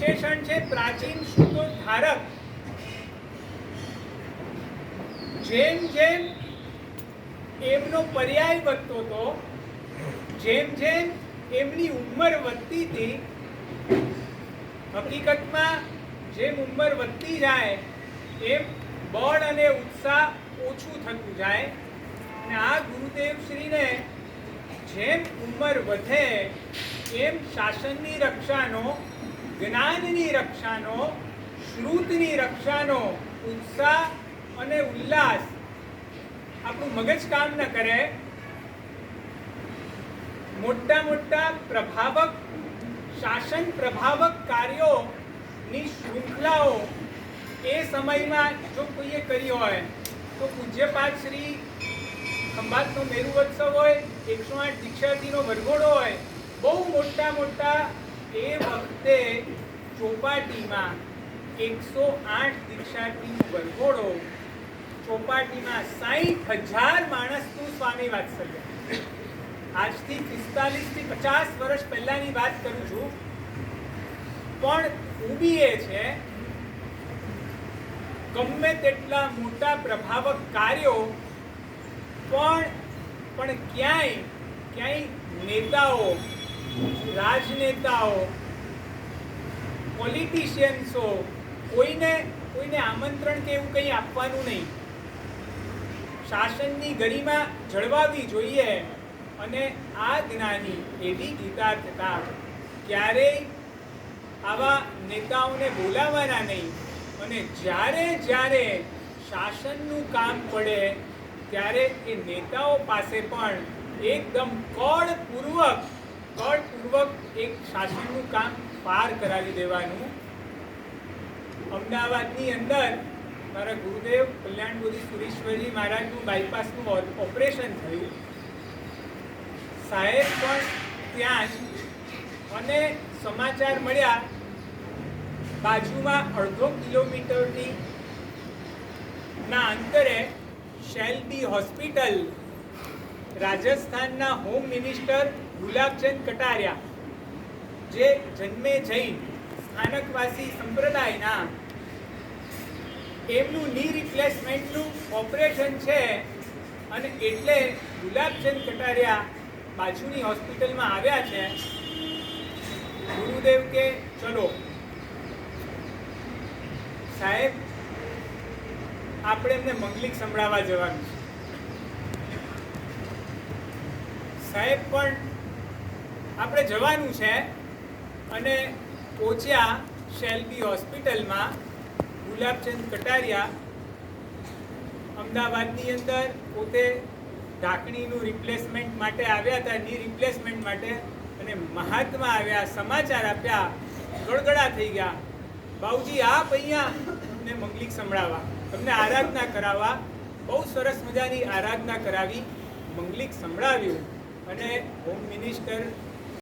વિશેષણ છે પ્રાચીન શ્રુતોદ્ધારક. જેમ જેમ એમનો પર્યાય વધતો હતો, જેમ જેમ એમની ઉંમર વધતી હતી, હકીકતમાં જેમ ઉંમર વધતી જાય એમ બળ અને ઉત્સાહ ઓછું થતું જાય. અને આ ગુરુદેવ શ્રીને જેમ ઉંમર વધે એમ શાસનની રક્ષાનો, જ્ઞાનની રક્ષાનો, શ્રુતની રક્ષાનો ઉત્સાહ અને ઉલ્લાસ, આપણું મગજ કામ ન કરે. મોટા મોટા પ્રભાવક શાસન પ્રભાવક કાર્યોની શૃંખલાઓ એ સમયમાં જો કોઈએ કરી હોય તો પૂજ્યપાદ શ્રી ખંભાતનો મેરુવત્સવ હોય, 108 દીક્ષાર્થીનો વરઘોડો હોય, બહુ મોટા મોટા એ વખતે ચોપાટીમાં 108 દીક્ષાર્થીનો વરઘોડો, ચોપાટીમાં 60,000 માણસનું સ્વામી વાત્સલ્ય. આજથી 45 થી 50 વર્ષ પહેલાની વાત કરું છું. પણ ખૂબી એ છે ગમે તેટલા મોટા પ્રભાવક કાર્યો પણ ક્યાંય નેતાઓ, રાજનેતાઓ, પોલિટિશિયન્સો કોઈને આમંત્રણ કે એવું કંઈ આપવાનું નહીં. શાસનની ગરિમા જળવાવી જોઈએ. અને આ જ્ઞાની એવી ગીતાર્થતા ક્યારેય આવા નેતાઓને બોલાવવાના નહીં. અને જ્યારે શાસનનું કામ પડે ત્યારે એ નેતાઓ પાસે પણ એકદમ કળપૂર્વક એક શાસનનું કામ પાર કરાવી દેવાનું. અમદાવાદની અંદર મારા ગુરુદેવ કલ્યાણપુરી સુરેશ્વરજી મહારાજનું બાયપાસનું ઓપરેશન થયું. સાહેબ પણ ત્યાં જ. અને સમાચાર મળ્યા બાજુમાં 1/2 કિલોમીટરની ના અંતરે શેલ્બી હોસ્પિટલ, રાજસ્થાનના હોમ મિનિસ્ટર ગુલાબચંદ કટારિયા, જે જન્મે જૈન સ્થાનકવાસી સંપ્રદાયના, એમનું ની રિપ્લેસમેન્ટનું ઓપરેશન છે. અને એટલે ગુલાબચંદ કટારિયા બાજુની હોસ્પિટલમાં આવ્યા છે. ગુરુદેવ કે ચલો સાહેબ, આપણે એમને મંગલિક સંભળાવવા જવાનું છે. સાહેબ પણ આપણે જવાનું છે. અને પહોંચ્યા શેલ્બી હોસ્પિટલમાં. ગુલાબચંદ કટારિયા અમદાવાદની અંદર પોતે ઢાંકણીનું રિપ્લેસમેન્ટ માટે આવ્યા હતા, ની રિપ્લેસમેન્ટ માટે. અને મહાત્મા આવ્યા, સમાચાર આપ્યા, ગળગળા થઈ ગયા. બાઉજી આપ અહીંયા અમને મંગલિક સંભળાવવા, તમને આરાધના કરાવવા. બહુ સરસ મજાની આરાધના કરાવી, મંગલિક સંભળાવ્યું. અને હોમ મિનિસ્ટર